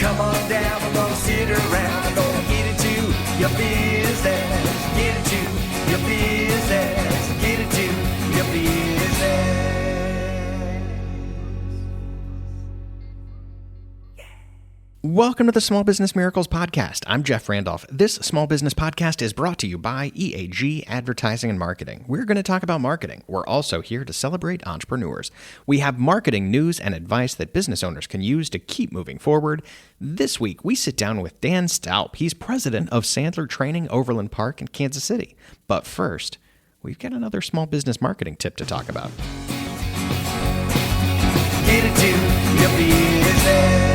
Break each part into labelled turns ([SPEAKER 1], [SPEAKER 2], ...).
[SPEAKER 1] Come on down, we're gonna sit around. We're gonna get into your business. Get into your business. Get into your business.
[SPEAKER 2] Welcome to the Small Business Miracles Podcast. I'm Jeff Randolph. This small business podcast is brought to you by EAG Advertising and Marketing. We're going to talk about marketing. We're also here to celebrate entrepreneurs. We have marketing news and advice that business owners can use to keep moving forward. This week, we sit down with Dan Stalp. He's president of Sandler Training, Overland Park in Kansas City. But first, we've got another small business marketing tip to talk about.
[SPEAKER 1] Get into your business.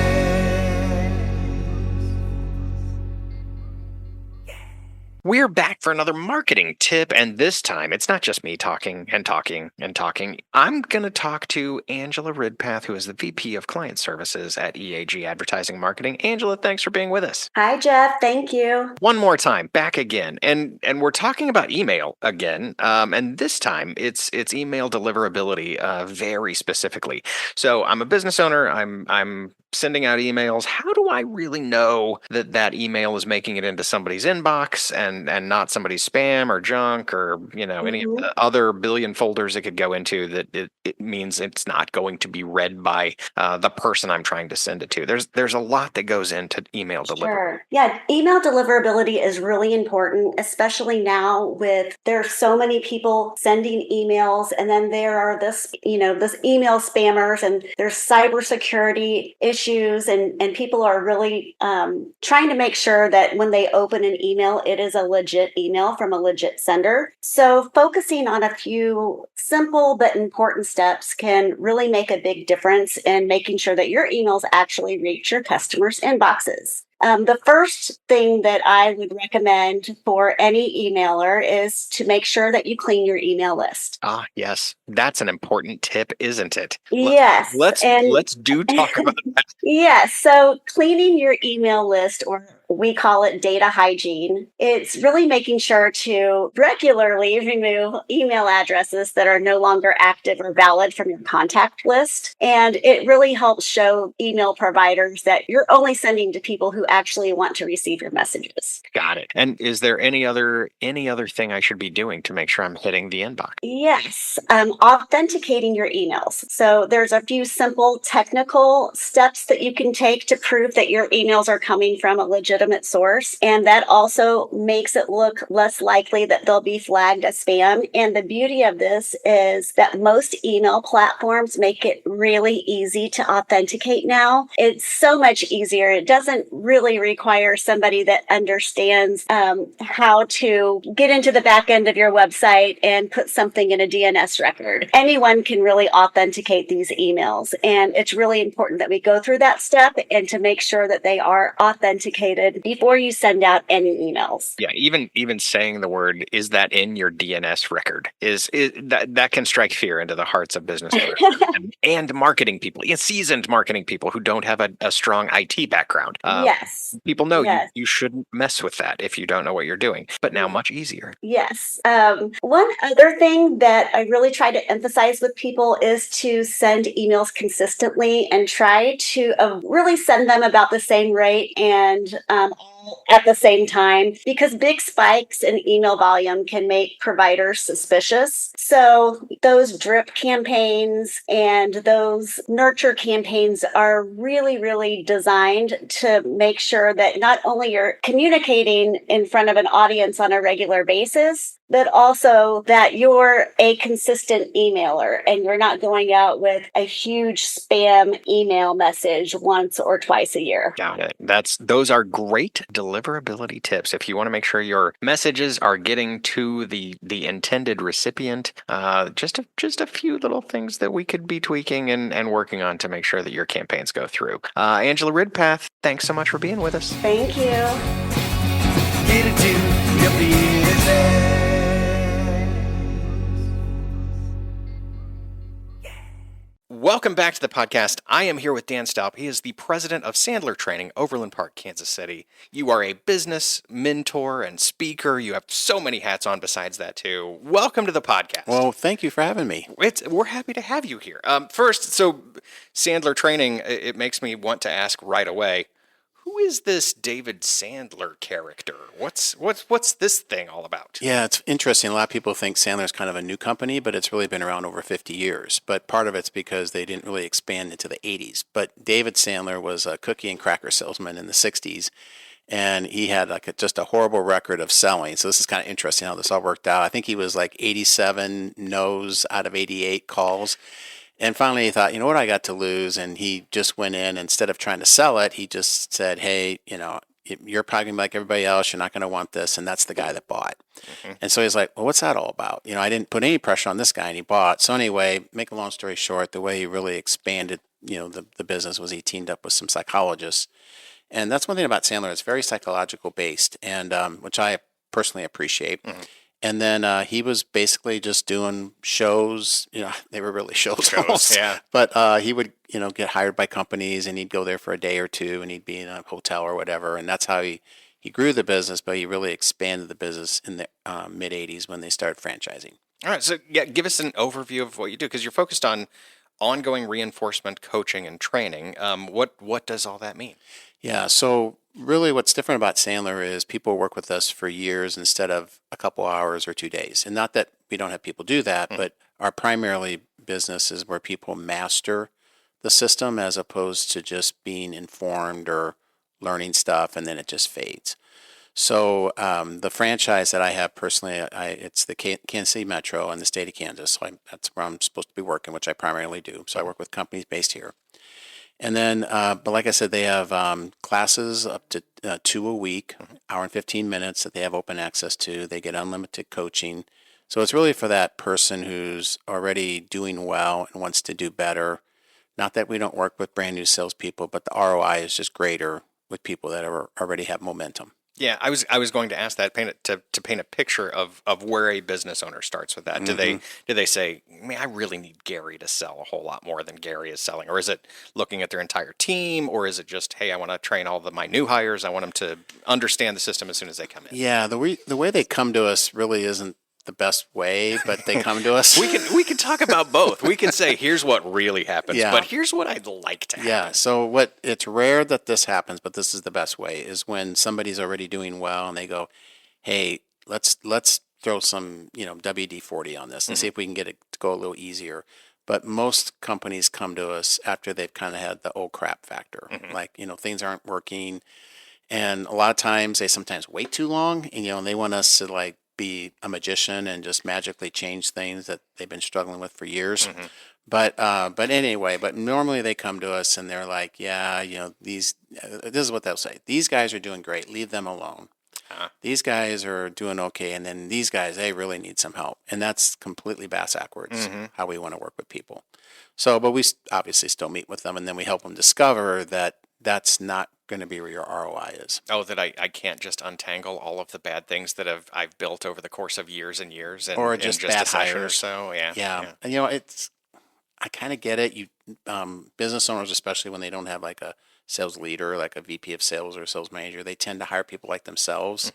[SPEAKER 2] We're back for another marketing tip, and this time it's not just me talking and talking and talking. I'm going to talk to Angela Ridpath, who is the VP of Client Services at EAG Advertising Marketing. Angela, thanks for being with us.
[SPEAKER 3] Hi, Jeff. Thank you.
[SPEAKER 2] One more time, back again, and we're talking about email again, and this time it's email deliverability very specifically. So I'm a business owner. I'm sending out emails. How do I really know that email is making it into somebody's inbox and not somebody's spam or junk or any of the other billion folders it could go into that it means it's not going to be read by the person I'm trying to send it to? There's a lot that goes into email delivery.
[SPEAKER 3] Sure. Yeah, email deliverability is really important, especially now with there's so many people sending emails, and then there are this email spammers, and there's cybersecurity issues, and people are really trying to make sure that when they open an email, it is a legit email from a legit sender. So focusing on a few simple but important steps can really make a big difference in making sure that your emails actually reach your customers' inboxes. The first thing that I would recommend for any emailer is to make sure that you clean your email list.
[SPEAKER 2] Ah, yes. That's an important tip, isn't it?
[SPEAKER 3] Yes.
[SPEAKER 2] Let's talk about that.
[SPEAKER 3] Yes. So cleaning your email list, or we call it data hygiene, it's really making sure to regularly remove email addresses that are no longer active or valid from your contact list. And it really helps show email providers that you're only sending to people who actually want to receive your messages.
[SPEAKER 2] Got it. And is there any other thing I should be doing to make sure I'm hitting the inbox?
[SPEAKER 3] Yes. Authenticating your emails. So there's a few simple technical steps that you can take to prove that your emails are coming from a legitimate source. And that also makes it look less likely that they'll be flagged as spam. And the beauty of this is that most email platforms make it really easy to authenticate now. It's so much easier. It doesn't really require somebody that understands how to get into the back end of your website and put something in a DNS record. Anyone can really authenticate these emails. And it's really important that we go through that step and to make sure that they are authenticated before you send out any emails.
[SPEAKER 2] Yeah, even saying the word, is that in your DNS record, is that can strike fear into the hearts of business owners and marketing people, seasoned marketing people who don't have a strong IT background.
[SPEAKER 3] Yes.
[SPEAKER 2] People know you shouldn't mess with that if you don't know what you're doing, but now much easier.
[SPEAKER 3] Yes. One other thing that I really try to emphasize with people is to send emails consistently and try to really send them about the same rate and all at the same time, because big spikes in email volume can make providers suspicious. So those drip campaigns and those nurture campaigns are really, really designed to make sure that not only you're communicating in front of an audience on a regular basis, but also that you're a consistent emailer and you're not going out with a huge spam email message once or twice a year.
[SPEAKER 2] Got it. Those are great deliverability tips. If you want to make sure your messages are getting to the intended recipient, just a few little things that we could be tweaking and working on to make sure that your campaigns go through. Angela Ridpath, thanks so much for being with us.
[SPEAKER 3] Thank you.
[SPEAKER 1] Get into your business.
[SPEAKER 2] Welcome back to the podcast. I am here with Dan Stalp. He is the president of Sandler Training, Overland Park, Kansas City. You are a business mentor and speaker. You have so many hats on besides that, too. Welcome to the podcast.
[SPEAKER 4] Well, thank you for having me.
[SPEAKER 2] We're happy to have you here. First, so Sandler Training, it makes me want to ask right away, Who is this David Sandler character? What's this thing all about?
[SPEAKER 4] Yeah, it's interesting. A lot of people think Sandler's kind of a new company, but it's really been around over 50 years. But part of it's because they didn't really expand into the 80s. But David Sandler was a cookie and cracker salesman in the 60s, and he had just a horrible record of selling. So this is kind of interesting how this all worked out. I think he was like 87 no's out of 88 calls. And finally, he thought, you know what, I got to lose. And he just went in, instead of trying to sell it, he just said, hey, you're probably going to be like everybody else. You're not going to want this. And that's the guy that bought. Mm-hmm. And so he's like, well, what's that all about? I didn't put any pressure on this guy, and he bought. So anyway, make a long story short, the way he really expanded, the business was he teamed up with some psychologists. And that's one thing about Sandler. It's very psychological based, and which I personally appreciate. Mm-hmm. And then he was basically just doing shows. They were really shows almost. Yeah. But he would, get hired by companies, and he'd go there for a day or two, and he'd be in a hotel or whatever. And that's how he grew the business, but he really expanded the business in the mid 80s when they started franchising.
[SPEAKER 2] All right. So give us an overview of what you do, because you're focused on ongoing reinforcement, coaching, and training. What does all that mean?
[SPEAKER 4] Yeah. So really what's different about Sandler is people work with us for years instead of a couple hours or 2 days. And not that we don't have people do that, but our primarily business is where people master the system as opposed to just being informed or learning stuff, and then it just fades. So the franchise that I have personally, it's the Kansas City Metro and the state of Kansas. So that's where I'm supposed to be working, which I primarily do. So I work with companies based here. And then, but like I said, they have classes up to 2 a week, hour and 15 minutes that they have open access to. They get unlimited coaching. So it's really for that person who's already doing well and wants to do better. Not that we don't work with brand new salespeople, but the ROI is just greater with people that already have momentum.
[SPEAKER 2] Yeah, I was going to ask that, to paint a picture of where a business owner starts with that. Do they say, man, I really need Gary to sell a whole lot more than Gary is selling? Or is it looking at their entire team? Or is it just, hey, I want to train all my new hires. I want them to understand the system as soon as they come in.
[SPEAKER 4] Yeah, the way they come to us really isn't the best way, but they come to us.
[SPEAKER 2] We can talk about both. We can say, here's what really happens, but here's what I'd like to happen.
[SPEAKER 4] Yeah, so it's rare that this happens, but this is the best way, is when somebody's already doing well and they go, hey, let's throw some, WD-40 on this and see if we can get it to go a little easier. But most companies come to us after they've kind of had the old crap factor. Like, things aren't working. And a lot of times they sometimes wait too long, and they want us to be a magician and just magically change things that they've been struggling with for years. But anyway, normally they come to us and they're like, yeah, this is what they'll say. These guys are doing great. Leave them alone. These guys are doing okay. And then these guys, they really need some help. And that's completely backwards how we want to work with people. So, but we obviously still meet with them, and then we help them discover that that's not going to be where your ROI is.
[SPEAKER 2] Oh, that I can't just untangle all of the bad things that I've built over the course of years and years,
[SPEAKER 4] or just bad
[SPEAKER 2] a session
[SPEAKER 4] hires
[SPEAKER 2] or so. Yeah.
[SPEAKER 4] And I kind of get it. You business owners, especially when they don't have like a sales leader, like a VP of sales or a sales manager, they tend to hire people like themselves,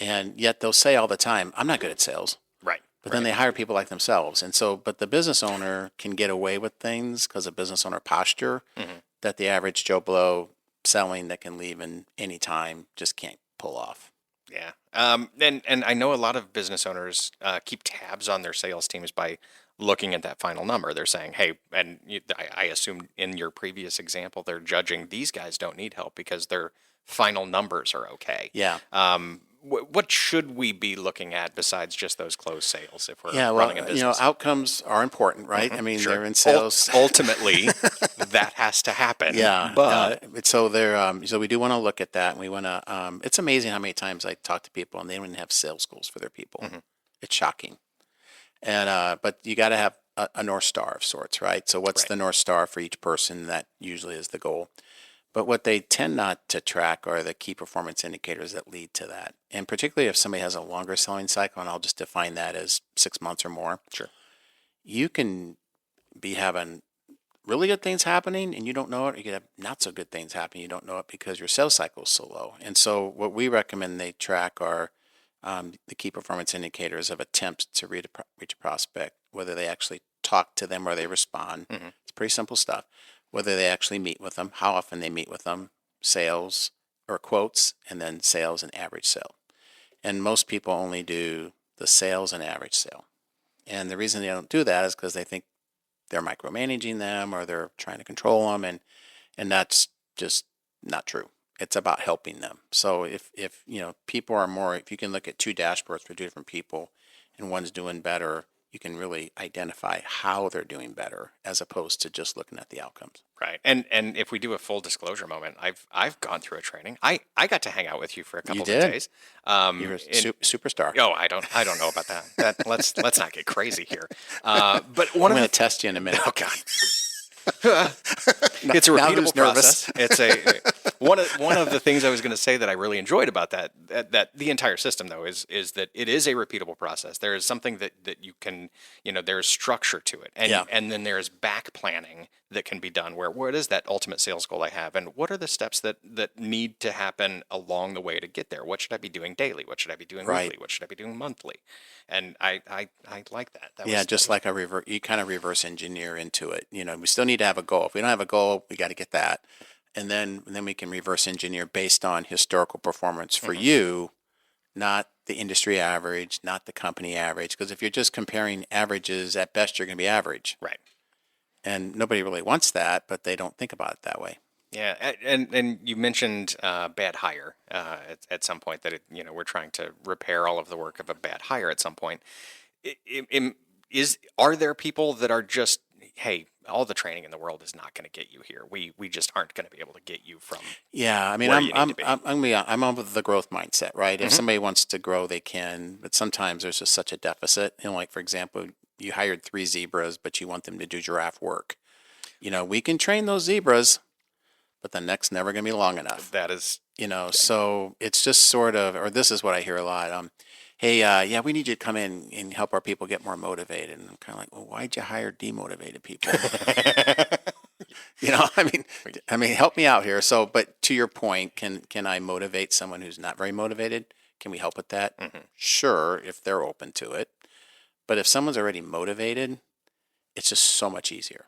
[SPEAKER 4] and yet they'll say all the time, "I'm not good at sales."
[SPEAKER 2] Right.
[SPEAKER 4] But then they hire people like themselves, and so but the business owner can get away with things because of business owner posture that the average Joe Blow selling that can leave in any time just can't pull off.
[SPEAKER 2] Yeah. And I know a lot of business owners keep tabs on their sales teams by looking at that final number. They're saying, hey, and I assume in your previous example, they're judging these guys don't need help because their final numbers are okay.
[SPEAKER 4] Yeah.
[SPEAKER 2] What should we be looking at besides just those closed sales if we're running a business?
[SPEAKER 4] Outcomes are important, right? I mean, they're in sales.
[SPEAKER 2] Ultimately, that has to happen.
[SPEAKER 4] Yeah.
[SPEAKER 2] But
[SPEAKER 4] so so we do want to look at that. And we want to, it's amazing how many times I talk to people and they don't even have sales goals for their people. It's shocking. And, but you got to have a North Star of sorts, right? So what's the North Star for each person? That usually is the goal. But what they tend not to track are the key performance indicators that lead to that. And particularly if somebody has a longer selling cycle, and I'll just define that as 6 months or more.
[SPEAKER 2] Sure.
[SPEAKER 4] You can be having really good things happening and you don't know it, or you could have not so good things happening, you don't know it because your sales cycle is so low. And so what we recommend they track are the key performance indicators of attempts to reach a prospect, whether they actually talk to them or they respond. It's pretty simple stuff. Whether they actually meet with them, how often they meet with them, sales or quotes and then sales and average sale. And most people only do the sales and average sale. And the reason they don't do that is because they think they're micromanaging them or they're trying to control them. And that's just not true. It's about helping them. So if people are more, if you can look at two dashboards for two different people and one's doing better, you can really identify how they're doing better as opposed to just looking at the outcomes.
[SPEAKER 2] Right. And if we do a full disclosure moment, I've gone through a training. I got to hang out with you for a couple of days.
[SPEAKER 4] You're a superstar.
[SPEAKER 2] Oh, I don't know about that. Let's not get crazy here. But one
[SPEAKER 4] I'm
[SPEAKER 2] of
[SPEAKER 4] going to test you in a minute.
[SPEAKER 2] Oh God. It's a repeatable process. It's one of the things I was going to say that I really enjoyed about that the entire system though is that it is a repeatable process. There is something that you can, there's structure to it, and then there's back planning that can be done. What is that ultimate sales goal I have, and what are the steps that need to happen along the way to get there? What should I be doing daily? What should I be doing weekly? What should I be doing monthly? And I like that.
[SPEAKER 4] You kind of reverse engineer into it. We still need to have a goal. If we don't have a goal, we got to get that. And then we can reverse engineer based on historical performance for you, not the industry average, not the company average. Because if you're just comparing averages, at best you're going to be average.
[SPEAKER 2] Right.
[SPEAKER 4] And nobody really wants that, but they don't think about it that way.
[SPEAKER 2] Yeah, and you mentioned bad hire at some point that we're trying to repair all of the work of a bad hire at some point. Are there people that are just, hey, all the training in the world is not going to get you here. We just aren't going to be able to get you from.
[SPEAKER 4] Yeah, I mean, I'm on with the growth mindset, right? If somebody wants to grow, they can, but sometimes there's just such a deficit. Like for example, you hired 3 zebras, but you want them to do giraffe work. We can train those zebras, but the neck's never going to be long enough.
[SPEAKER 2] That is,
[SPEAKER 4] so it's just sort of, or this is what I hear a lot. Hey, we need you to come in and help our people get more motivated. And I'm kind of like, well, why'd you hire demotivated people? I mean, help me out here. So, but to your point, can I motivate someone who's not very motivated? Can we help with that? Mm-hmm. Sure, if they're open to it. But if someone's already motivated, it's just so much easier.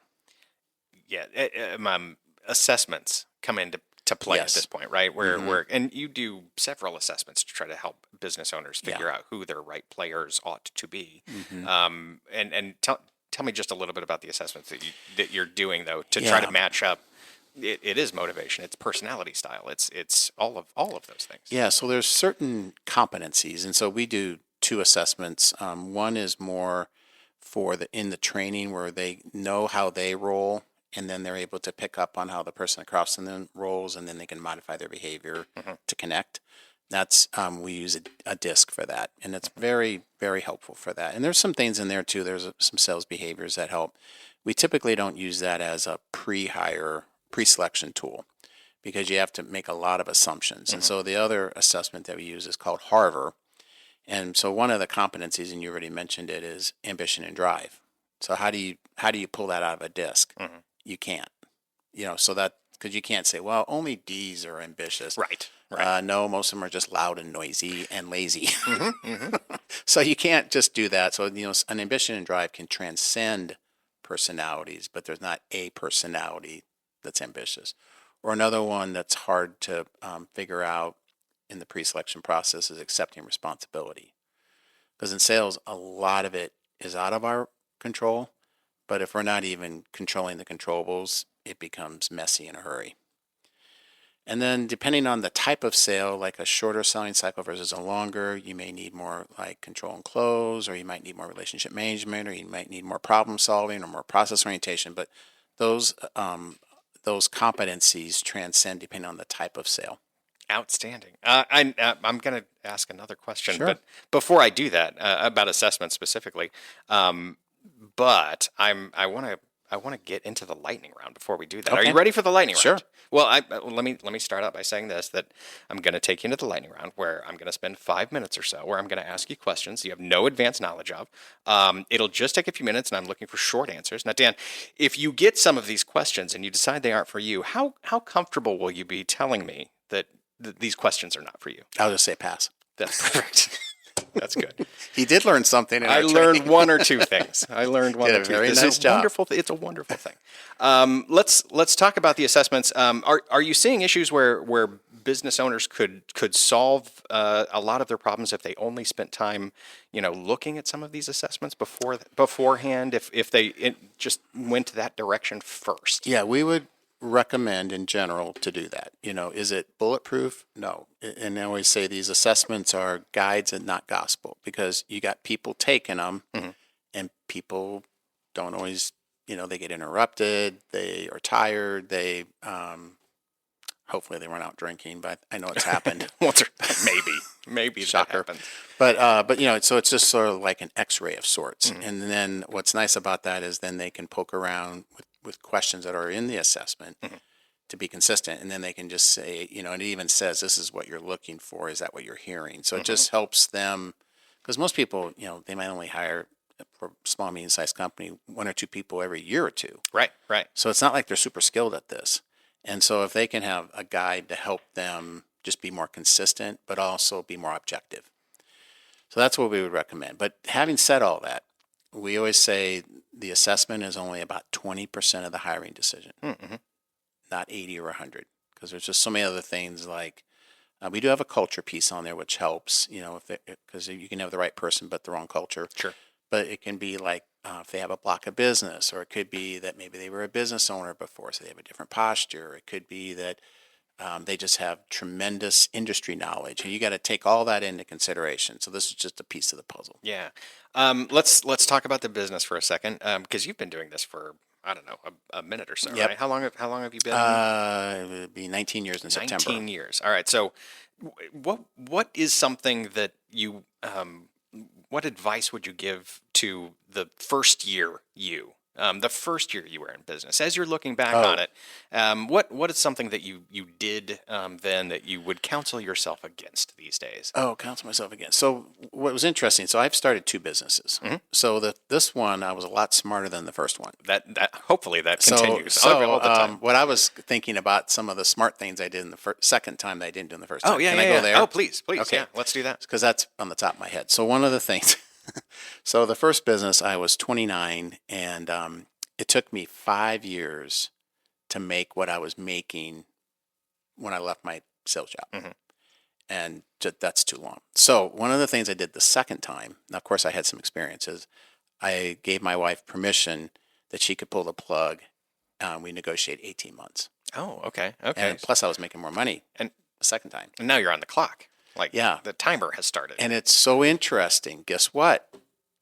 [SPEAKER 2] Yeah, assessments come into play at this point, right? Where and you do several assessments to try to help business owners figure out who their right players ought to be. Mm-hmm. And tell me just a little bit about the assessments that you're doing though to try to match up. It is motivation. It's personality style. It's all of those things.
[SPEAKER 4] Yeah. So there's certain competencies, and so we do 2 assessments. One is more for in the training where they know how they roll, and then they're able to pick up on how the person across from them rolls, and then they can modify their behavior to connect. That's we use a disc for that, and it's very, very helpful for that. And there's some things in there too. There's some sales behaviors that help. We typically don't use that as a pre-selection tool because you have to make a lot of assumptions. And so the other assessment that we use is called Harvard. And so one of the competencies, and you already mentioned it, is ambition and drive. So how do you pull that out of a disc? Mm-hmm. You can't. So that because you can't say, well, only D's are ambitious.
[SPEAKER 2] Right.
[SPEAKER 4] No, most of them are just loud and noisy and lazy. So you can't just do that. So an ambition and drive can transcend personalities, but there's not a personality that's ambitious. Or another one that's hard to figure out in the pre-selection process is accepting responsibility. Because in sales, a lot of it is out of our control, but if we're not even controlling the controllables, it becomes messy in a hurry. And then depending on the type of sale, like a shorter selling cycle versus a longer, you may need more like control and close, or you might need more relationship management, or you might need more problem solving or more process orientation. But those competencies transcend depending on the type of sale.
[SPEAKER 2] Outstanding. I'm going to ask another question,
[SPEAKER 4] Sure.
[SPEAKER 2] But before I do that, about assessment specifically, but I want to get into the lightning round before we do that.
[SPEAKER 4] Okay.
[SPEAKER 2] Are you ready for the lightning round?
[SPEAKER 4] Sure.
[SPEAKER 2] Well, let me start out by saying this, that I'm going to take you into the lightning round where I'm going to spend 5 minutes or so where I'm going to ask you questions you have no advanced knowledge of. It'll just take a few minutes, and I'm looking for short answers. Now, Dan, if you get some of these questions and you decide they aren't for you, how comfortable will you be telling me that these questions are not for you?
[SPEAKER 4] I'll just say pass.
[SPEAKER 2] That's perfect. That's good.
[SPEAKER 4] He did learn something.
[SPEAKER 2] I learned one or two things. I learned one
[SPEAKER 4] Did
[SPEAKER 2] or
[SPEAKER 4] a
[SPEAKER 2] two.
[SPEAKER 4] very
[SPEAKER 2] This
[SPEAKER 4] nice
[SPEAKER 2] is
[SPEAKER 4] job.
[SPEAKER 2] wonderful. It's a wonderful thing. Let's talk about the assessments. Are you seeing issues where business owners could solve a lot of their problems if they only spent time, looking at some of these assessments beforehand? If they just went that direction first.
[SPEAKER 4] Yeah, we would recommend in general to do that. Is it bulletproof? No. And I always say these assessments are guides and not gospel, because you got people taking them and people don't always, they get interrupted, they are tired, they, hopefully they run out drinking, but I know it's happened.
[SPEAKER 2] Maybe
[SPEAKER 4] Shocker.
[SPEAKER 2] that happens.
[SPEAKER 4] But so it's just sort of like an x-ray of sorts. And then what's nice about that is then they can poke around with questions that are in the assessment to be consistent. And then they can just say, and it even says, this is what you're looking for. Is that what you're hearing? So it just helps them, because most people, they might only hire for a small, medium-sized company, 1 or 2 people every year or two.
[SPEAKER 2] Right.
[SPEAKER 4] So it's not like they're super skilled at this. And so if they can have a guide to help them just be more consistent, but also be more objective. So that's what we would recommend. But having said all that, we always say the assessment is only about 20% of the hiring decision, not 80 or 100, because there's just so many other things like we do have a culture piece on there, which helps, because you can have the right person but the wrong culture.
[SPEAKER 2] Sure.
[SPEAKER 4] But it can be like if they have a block of business, or it could be that maybe they were a business owner before, so they have a different posture. It could be that they just have tremendous industry knowledge, and you got to take all that into consideration. So this is just a piece of the puzzle.
[SPEAKER 2] Yeah. Let's talk about the business for a second, because you've been doing this for, I don't know, a minute or so,
[SPEAKER 4] Yep.
[SPEAKER 2] right? How long have you been?
[SPEAKER 4] It would be 19 years in September.
[SPEAKER 2] 19 years. All right. So what is something that you what advice would you give to the first year the first year you were in business, as you're looking back on it? What is something that you did then that you would counsel yourself against these days?
[SPEAKER 4] Counsel myself again. So what was interesting, so I've started 2 businesses. So this one, I was a lot smarter than the first one.
[SPEAKER 2] That hopefully that
[SPEAKER 4] So,
[SPEAKER 2] continues
[SPEAKER 4] so
[SPEAKER 2] all the time.
[SPEAKER 4] what I was thinking about some of the smart things I did in the second time that I didn't do in the first time.
[SPEAKER 2] Oh, yeah,
[SPEAKER 4] Can I
[SPEAKER 2] yeah,
[SPEAKER 4] go
[SPEAKER 2] yeah.
[SPEAKER 4] there?
[SPEAKER 2] Oh, please.
[SPEAKER 4] Okay.
[SPEAKER 2] Yeah, let's do that.
[SPEAKER 4] Because that's on the top of my head. So one of the things, so the first business, I was 29, and it took me 5 years to make what I was making when I left my sales job. And that's too long. So one of the things I did the second time, now of course I had some experiences, I gave my wife permission that she could pull the plug. We negotiated 18 months.
[SPEAKER 2] Oh, okay. Okay.
[SPEAKER 4] And plus I was making more money
[SPEAKER 2] And
[SPEAKER 4] the second time.
[SPEAKER 2] and now you're on the clock. Like,
[SPEAKER 4] Yeah.
[SPEAKER 2] the timer has started.
[SPEAKER 4] And it's so interesting. Guess what?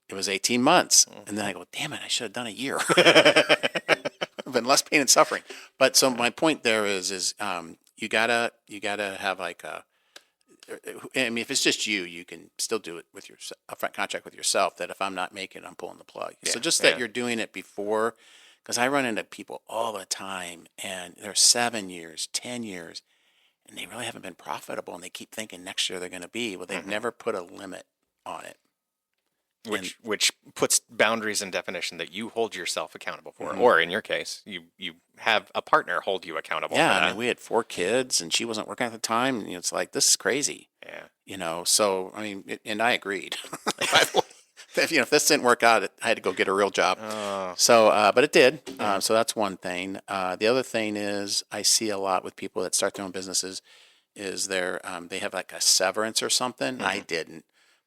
[SPEAKER 4] It was 18 months. And then I go, damn it, I should have done a year. Been less pain and suffering. But so my point there is you gotta have like I mean, if it's just you can still do it with your upfront contract with yourself, that if I'm not making it, I'm pulling the plug. So just that you're doing it before, because I run into people all the time and they're 7 years, 10 years, and they really haven't been profitable, and they keep thinking next year they're going to be. Well, they've never put a limit on it.
[SPEAKER 2] Which puts boundaries and definition that you hold yourself accountable for, or in your case, you have a partner hold you accountable.
[SPEAKER 4] Yeah,
[SPEAKER 2] for that.
[SPEAKER 4] I mean, we had 4 kids, and she wasn't working at the time, and it's like, this is crazy.
[SPEAKER 2] Yeah.
[SPEAKER 4] So I mean, and I agreed. By the way, if this didn't work out, I had to go get a real job. So, but it did. So that's one thing. The other thing is, I see a lot with people that start their own businesses, is they have like a severance or something. I didn't.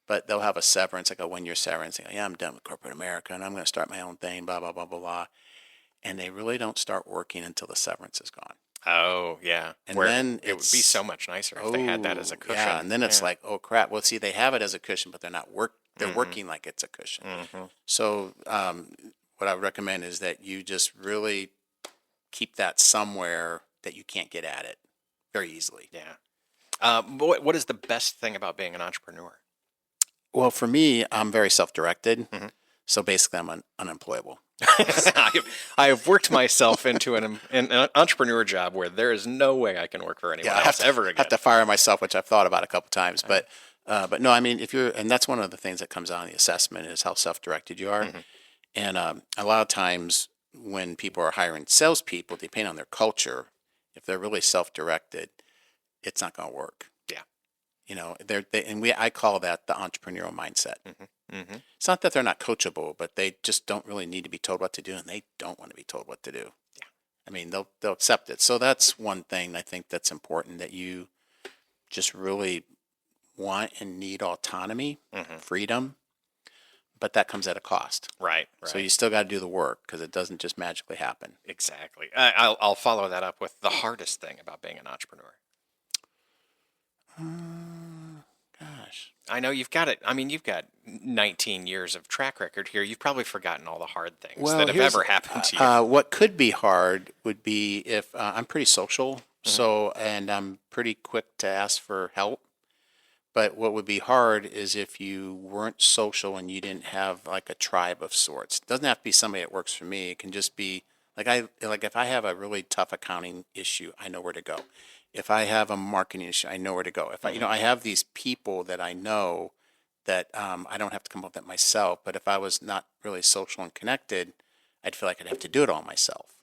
[SPEAKER 4] But they'll have a severance, like a 1-year severance. They go, yeah, I'm done with corporate America, and I'm going to start my own thing, blah, blah, blah, blah, blah. And they really don't start working until the severance is gone.
[SPEAKER 2] Oh, yeah.
[SPEAKER 4] And
[SPEAKER 2] Where
[SPEAKER 4] then
[SPEAKER 2] it would be so much nicer if they had that as a cushion.
[SPEAKER 4] Yeah, and then it's like, oh, crap. Well, see, they have it as a cushion, but they're not they're working like it's a cushion. So what I would recommend is that you just really keep that somewhere that you can't get at it very easily.
[SPEAKER 2] Yeah. What is the best thing about being an entrepreneur?
[SPEAKER 4] Well, for me, I'm very self-directed. So basically, I'm unemployable.
[SPEAKER 2] I have worked myself into an entrepreneur job where there is no way I can work for anyone else ever again.
[SPEAKER 4] I have to fire myself, which I've thought about a couple times. But no, I mean, and that's one of the things that comes out in the assessment is how self-directed you are. And a lot of times when people are hiring salespeople, depending on their culture, if they're really self-directed, it's not going to work.
[SPEAKER 2] Yeah.
[SPEAKER 4] I call that the entrepreneurial mindset.
[SPEAKER 2] Mm-hmm.
[SPEAKER 4] It's not that they're not coachable, but they just don't really need to be told what to do, and they don't want to be told what to do.
[SPEAKER 2] Yeah.
[SPEAKER 4] I mean, they'll accept it. So that's one thing I think that's important, that you just really want and need autonomy, freedom, but that comes at a cost.
[SPEAKER 2] Right.
[SPEAKER 4] So you still got to do the work, because it doesn't just magically happen.
[SPEAKER 2] Exactly. I'll follow that up with the hardest thing about being an entrepreneur.
[SPEAKER 4] Gosh.
[SPEAKER 2] I know you've got it. I mean, you've got 19 years of track record here. You've probably forgotten all the hard things that have ever happened to you.
[SPEAKER 4] What could be hard would be if I'm pretty social, and I'm pretty quick to ask for help. But what would be hard is if you weren't social and you didn't have like a tribe of sorts. It doesn't have to be somebody that works for me. It can just be like if I have a really tough accounting issue, I know where to go. If I have a marketing issue, I know where to go. If I have these people that I know that I don't have to come up with that myself. But if I was not really social and connected, I'd feel like I'd have to do it all myself.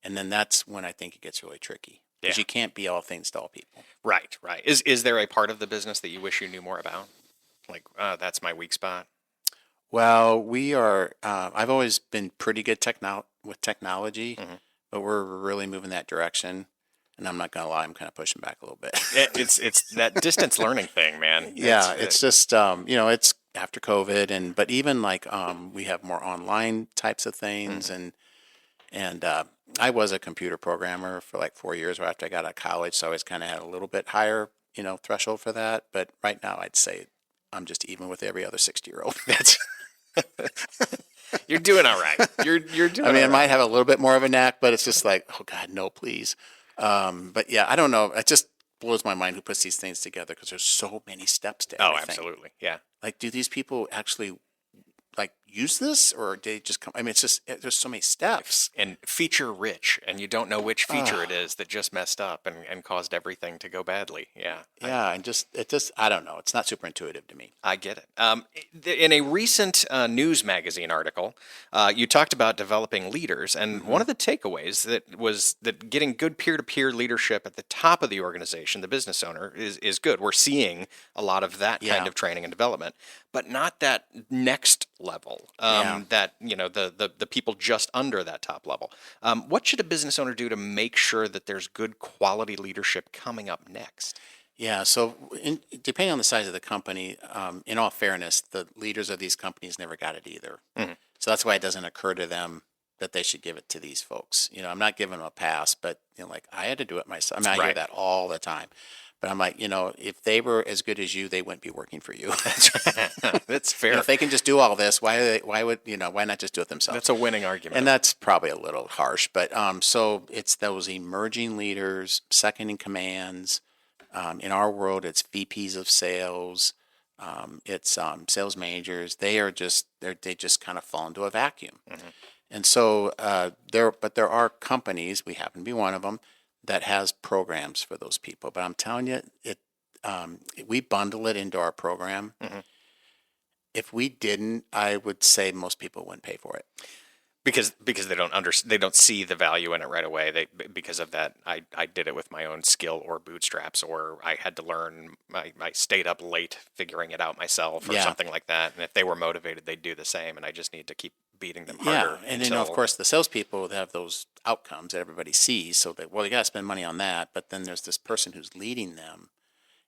[SPEAKER 4] And then that's when I think it gets really tricky, because you can't be all things to all people.
[SPEAKER 2] Right. Is there a part of the business that you wish you knew more about? Like, that's my weak spot.
[SPEAKER 4] Well, we are. I've always been pretty good with technology, but we're really moving that direction. And I'm not gonna lie, I'm kind of pushing back a little bit.
[SPEAKER 2] It's that distance learning thing, man.
[SPEAKER 4] Yeah, it's just it's after COVID, but even like we have more online types of things, and I was a computer programmer for like 4 years right after I got out of college, so I always kind of had a little bit higher threshold for that. But right now, I'd say I'm just even with every other 60-year-old.
[SPEAKER 2] That's you're doing all right. You're doing.
[SPEAKER 4] I mean, I
[SPEAKER 2] all
[SPEAKER 4] might
[SPEAKER 2] right.
[SPEAKER 4] have a little bit more of a knack, but it's just like, oh God, no, please. But yeah, I don't know. It just blows my mind who puts these things together, because there's so many steps to everything.
[SPEAKER 2] Absolutely. Yeah.
[SPEAKER 4] Like, do these people actually like use this, or do they just come? I mean, it's just there's so many steps.
[SPEAKER 2] And feature rich, and you don't know which feature it is that just messed up and caused everything to go badly. Yeah.
[SPEAKER 4] Yeah, and I don't know. It's not super intuitive to me.
[SPEAKER 2] I get it. In a recent news magazine article, you talked about developing leaders, and one of the takeaways was that getting good peer-to-peer leadership at the top of the organization, the business owner, is good. We're seeing a lot of that kind of training and development, but not that next level. That the people just under that top level. What should a business owner do to make sure that there's good quality leadership coming up next?
[SPEAKER 4] Yeah, so depending on the size of the company, in all fairness, the leaders of these companies never got it either. So that's why it doesn't occur to them that they should give it to these folks. I'm not giving them a pass, but like I had to do it myself. I mean, I hear that all the time. But I'm like, if they were as good as you, they wouldn't be working for you.
[SPEAKER 2] That's fair.
[SPEAKER 4] If they can just do all this, why not just do it themselves?
[SPEAKER 2] That's a winning argument.
[SPEAKER 4] And that's probably a little harsh, but so it's those emerging leaders, second in commands. In our world, it's VPs of sales. It's sales managers. They just kind of fall into a vacuum. And so there are companies, we happen to be one of them, that has programs for those people. But I'm telling you, we bundle it into our program. If we didn't, I would say most people wouldn't pay for it.
[SPEAKER 2] Because they don't see the value in it right away. Because of that, I did it with my own skill or bootstraps, or I had to learn. I stayed up late figuring it out myself, or something like that. And if they were motivated, they'd do the same. And I just need to keep beating them harder.
[SPEAKER 4] Yeah, and then of course the salespeople have those outcomes that everybody sees. So that you got to spend money on that. But then there's this person who's leading them,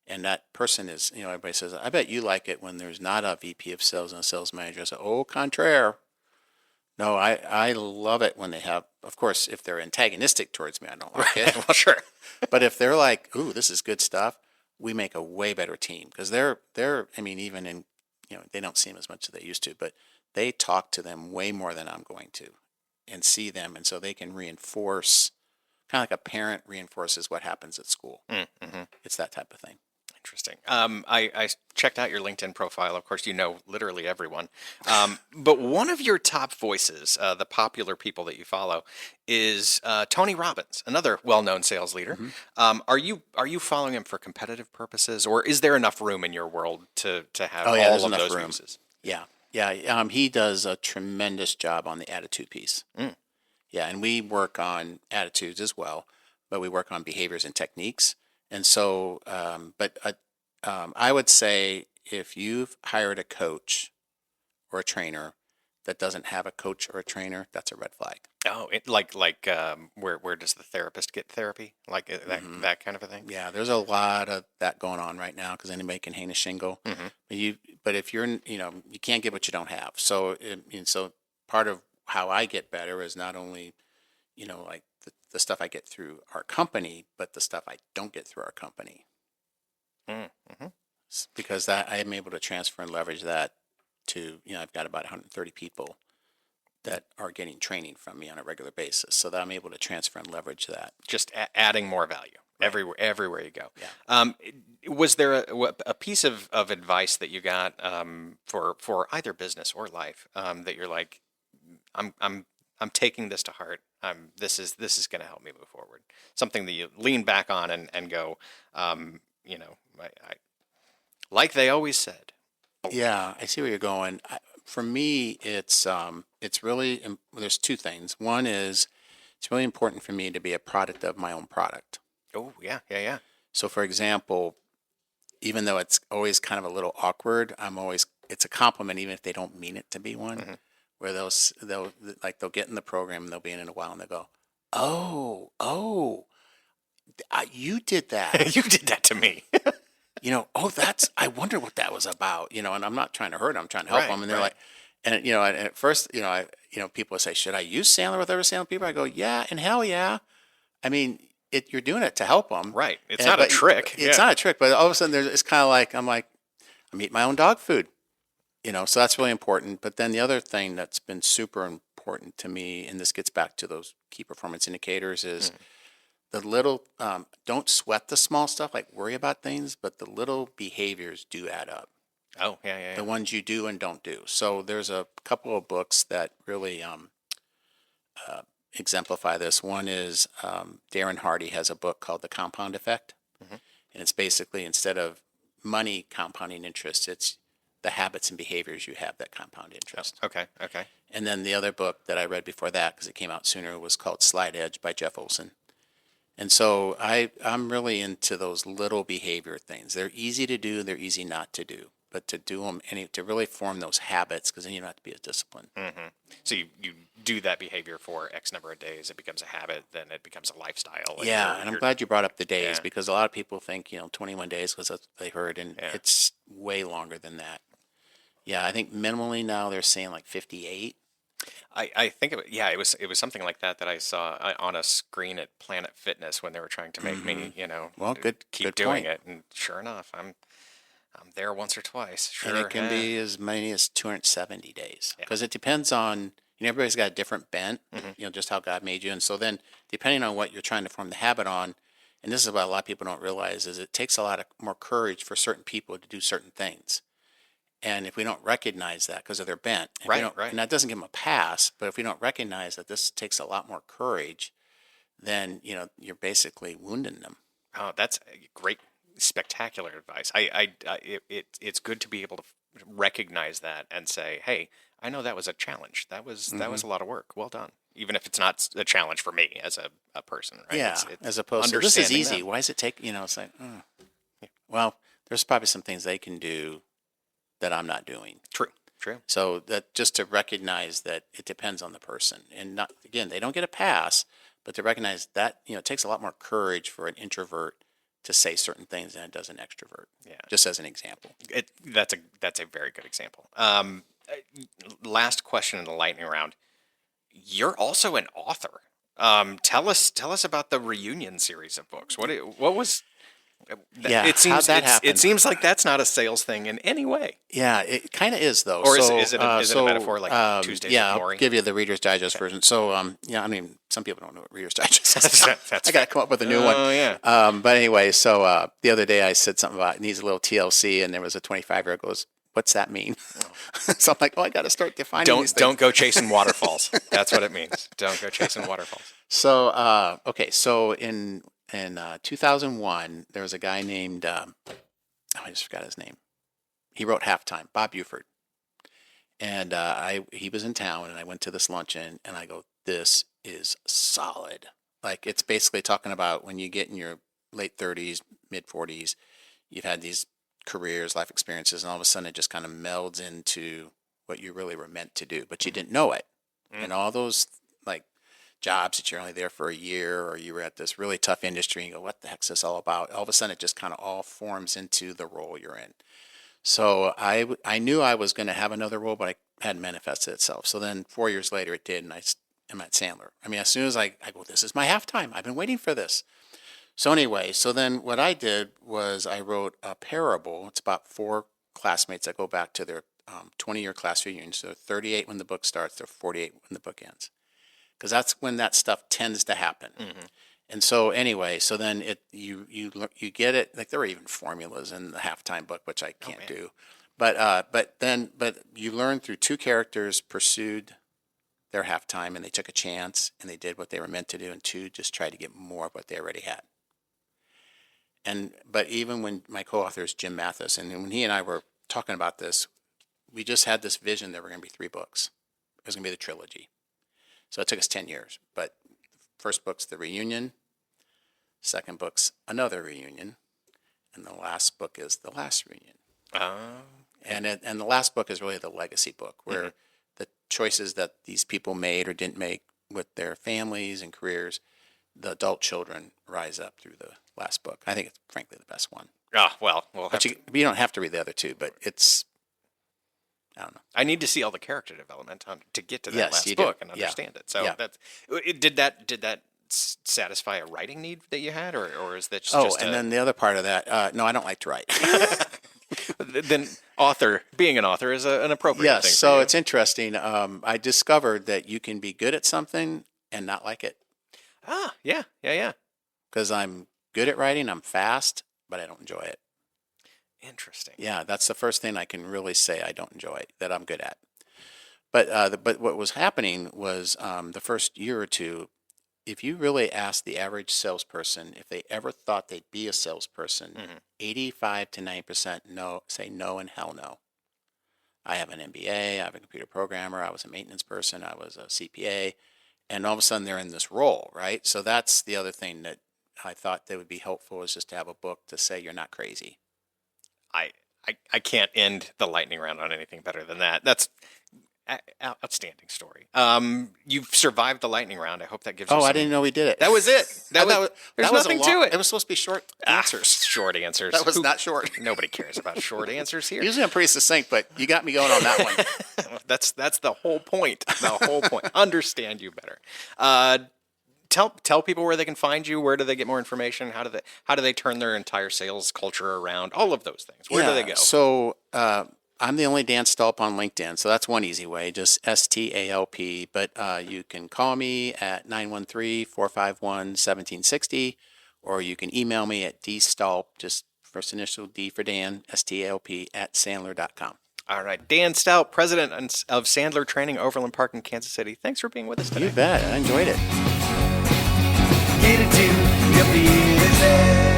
[SPEAKER 4] and that person is everybody says, I bet you like it when there's not a VP of sales and a sales manager. I say, au contraire. No, I love it when they have, of course, if they're antagonistic towards me, I don't like it.
[SPEAKER 2] Well, sure.
[SPEAKER 4] But if they're like, ooh, this is good stuff, we make a way better team. Because they're, I mean, even in, they don't see them as much as they used to, but they talk to them way more than I'm going to and see them. And so they can reinforce, kind of like a parent reinforces what happens at school. It's that type of thing.
[SPEAKER 2] Interesting. I checked out your LinkedIn profile. Of course, literally everyone. But one of your top voices, the popular people that you follow, is Tony Robbins, another well-known sales leader. Are you following him for competitive purposes, or is there enough room in your world to have all of those uses?
[SPEAKER 4] Yeah. He does a tremendous job on the attitude piece. Yeah, and we work on attitudes as well, but we work on behaviors and techniques. And so, but I would say if you've hired a coach or a trainer that doesn't have a coach or a trainer, that's a red flag.
[SPEAKER 2] Oh, where does the therapist get therapy? Like that kind of a thing?
[SPEAKER 4] Yeah, there's a lot of that going on right now because anybody can hang a shingle.
[SPEAKER 2] Mm-hmm.
[SPEAKER 4] But if you're, you can't get what you don't have. So, and so part of how I get better is not only, like the stuff I get through our company, but the stuff I don't get through our company.
[SPEAKER 2] Mm-hmm.
[SPEAKER 4] Because that I am able to transfer and leverage that to, I've got about 130 people that are getting training from me on a regular basis, so that I'm able to transfer and leverage that.
[SPEAKER 2] Just adding more value
[SPEAKER 4] Right.
[SPEAKER 2] everywhere you go.
[SPEAKER 4] Yeah.
[SPEAKER 2] Was there a piece of advice that you got for either business or life that you're like, I'm taking this to heart. This is going to help me move forward. Something that you lean back on and go, I like they always said.
[SPEAKER 4] Yeah, I see where you're going. For me, it's really there's two things. One is it's really important for me to be a product of my own product.
[SPEAKER 2] Oh yeah.
[SPEAKER 4] So, for example, even though it's always kind of a little awkward, it's a compliment even if they don't mean it to be one.
[SPEAKER 2] Mm-hmm.
[SPEAKER 4] Where they'll get in the program and they'll be in it a while and they'll go, oh, you did that.
[SPEAKER 2] You did that to me.
[SPEAKER 4] I wonder what that was about, and I'm not trying to hurt them, I'm trying to help
[SPEAKER 2] Right,
[SPEAKER 4] them. And they're
[SPEAKER 2] right.
[SPEAKER 4] like, and at first, people say, should I use Sandler with other Sandler people? I go, yeah, and hell yeah. I mean, you're doing it to help them.
[SPEAKER 2] Right. It's not a trick.
[SPEAKER 4] It's not a trick, but all of a sudden it's kind of like, I'm eating my own dog food, so that's really important. But then the other thing that's been super important to me, and this gets back to those key performance indicators, is the little, don't sweat the small stuff, like worry about things, but the little behaviors do add up.
[SPEAKER 2] Oh, yeah.
[SPEAKER 4] The ones you do and don't do. So there's a couple of books that really exemplify this. One is Darren Hardy has a book called The Compound Effect.
[SPEAKER 2] Mhm.
[SPEAKER 4] And it's basically, instead of money compounding interest, it's the habits and behaviors you have that compound interest.
[SPEAKER 2] Okay.
[SPEAKER 4] And then the other book that I read before that, because it came out sooner, was called Slide Edge by Jeff Olson. And so I'm really into those little behavior things. They're easy to do, they're easy not to do. But to do them, and to really form those habits, because then you don't have to be as disciplined.
[SPEAKER 2] Mm-hmm. So you do that behavior for X number of days, it becomes a habit, then it becomes a lifestyle.
[SPEAKER 4] And I'm glad you brought up the days,
[SPEAKER 2] Yeah.
[SPEAKER 4] because a lot of people think, 21 days because that's what they heard, and
[SPEAKER 2] Yeah.
[SPEAKER 4] it's way longer than that. Yeah, I think minimally now they're saying like 58.
[SPEAKER 2] I think it was something like that I saw on a screen at Planet Fitness when they were trying to make me,
[SPEAKER 4] Well, good
[SPEAKER 2] keep doing it. And sure enough, I'm there once or twice. Sure.
[SPEAKER 4] And it can be as many as 270 days, because it depends on, everybody's got a different bent, just how God made you. And so then depending on what you're trying to form the habit on, and this is what a lot of people don't realize, is it takes a lot more courage for certain people to do certain things. And if we don't recognize that because of their bent,
[SPEAKER 2] Right.
[SPEAKER 4] And that doesn't give them a pass, but if we don't recognize that this takes a lot more courage, then, you're basically wounding them.
[SPEAKER 2] Oh, that's great, spectacular advice. It's good to be able to recognize that and say, hey, I know that was a challenge. That was a lot of work. Well done. Even if it's not a challenge for me as a person, right?
[SPEAKER 4] Yeah,
[SPEAKER 2] It's
[SPEAKER 4] as opposed to, this is
[SPEAKER 2] understanding
[SPEAKER 4] easy.
[SPEAKER 2] that.
[SPEAKER 4] Why does it take, it's like, well, there's probably some things they can do that I'm not doing.
[SPEAKER 2] True.
[SPEAKER 4] So that just to recognize that it depends on the person, and not, again, they don't get a pass, but to recognize that, it takes a lot more courage for an introvert to say certain things than it does an extrovert.
[SPEAKER 2] Yeah.
[SPEAKER 4] Just as an example.
[SPEAKER 2] That's a very good example. Last question in the lightning round. You're also an author. Tell us about the reunion series of books. What was?
[SPEAKER 4] Yeah, how'd that happen?
[SPEAKER 2] It seems like that's not a sales thing in any way.
[SPEAKER 4] Yeah, it kind of is though.
[SPEAKER 2] Or
[SPEAKER 4] so,
[SPEAKER 2] is it a metaphor like Tuesdays
[SPEAKER 4] yeah,
[SPEAKER 2] with Maury?
[SPEAKER 4] I'll give you the Reader's Digest version. So, some people don't know what Reader's Digest is.
[SPEAKER 2] That's
[SPEAKER 4] I got to come up with a new one.
[SPEAKER 2] Oh yeah.
[SPEAKER 4] But anyway, so the other day I said something about it needs a little TLC, and there was a 25-year-old goes, "What's that mean?" So I'm like, I got to start defining these things.
[SPEAKER 2] Don't go chasing waterfalls. That's what it means. Don't go chasing waterfalls.
[SPEAKER 4] So, okay, so in 2001, there was a guy named, I just forgot his name. He wrote Halftime, Bob Buford. And he was in town, and I went to this luncheon, and I go, this is solid. Like, it's basically talking about when you get in your late 30s, mid 40s, you've had these careers, life experiences, and all of a sudden it just kind of melds into what you really were meant to do, but you didn't know it. And all those like jobs that you're only there for a year, or you were at this really tough industry and you go, what the heck's this all about? All of a sudden it just kind of all forms into the role you're in. So I knew I was going to have another role, but it hadn't manifested itself. So then 4 years later it did, and I'm at Sandler. I mean, as soon as I go, this is my halftime. I've been waiting for this. So anyway, so then what I did was I wrote a parable. It's about 4 classmates that go back to their 20-year class reunion. So 38 when the book starts, they're 48 when the book ends. Because that's when that stuff tends to happen. Mm-hmm. And so anyway, so then you get it. Like there are even formulas in the halftime book, which I can't do. But you learn through 2 characters pursued their halftime, and they took a chance and they did what they were meant to do, and 2 just tried to get more of what they already had. But even when my co-author is Jim Mathis, and when he and I were talking about this, we just had this vision that were going to be 3 books. It was going to be the trilogy. So it took us 10 years. But first book's the reunion. Second book's another reunion. And the last book is the last reunion. And the last book is really the legacy book, where the choices that these people made or didn't make with their families and careers, the adult children rise up through the last book. I think it's frankly the best one.
[SPEAKER 2] Well,
[SPEAKER 4] you don't have to read the other 2, but it's, I don't know.
[SPEAKER 2] I need to see all the character development to get to that last book and understand it. So did that satisfy a writing need that you had, or is that just
[SPEAKER 4] then the other part of that, no, I don't like to write.
[SPEAKER 2] Then being an author is an appropriate thing.
[SPEAKER 4] Yes, so it's interesting. I discovered that you can be good at something and not like it.
[SPEAKER 2] Yeah.
[SPEAKER 4] Because I'm good at writing, I'm fast, but I don't enjoy it.
[SPEAKER 2] Interesting.
[SPEAKER 4] Yeah, that's the first thing I can really say I don't enjoy that I'm good at. But what was happening was the first year or 2, if you really ask the average salesperson if they ever thought they'd be a salesperson, 85 to 90% say no and hell no. I have an MBA, I'm a computer programmer, I was a maintenance person, I was a CPA, and all of a sudden they're in this role, right? So that's the other thing that I thought that would be helpful, is just to have a book to say you're not crazy.
[SPEAKER 2] I can't end the lightning round on anything better than that. That's outstanding story. You've survived the lightning round. I hope that gives you
[SPEAKER 4] I didn't know we did it.
[SPEAKER 2] That was it. There's nothing to it.
[SPEAKER 4] It was supposed to be short answers.
[SPEAKER 2] Short answers.
[SPEAKER 4] That was not short.
[SPEAKER 2] Nobody cares about short answers here.
[SPEAKER 4] Usually I'm pretty succinct, but you got me going on that one.
[SPEAKER 2] That's the whole point. The whole point. Understand you better. Tell people where they can find you. Where do they get more information? How do they turn their entire sales culture around? All of those things. Where do they go?
[SPEAKER 4] So I'm the only Dan Stalp on LinkedIn, so that's one easy way, just STALP. But you can call me at 913-451-1760, or you can email me at dstalp, just first initial D for Dan, STALP, @sandler.com.
[SPEAKER 2] All right. Dan Stalp, president of Sandler Training, Overland Park in Kansas City. Thanks for being with us today.
[SPEAKER 4] You bet. I enjoyed it.
[SPEAKER 1] Get into your business.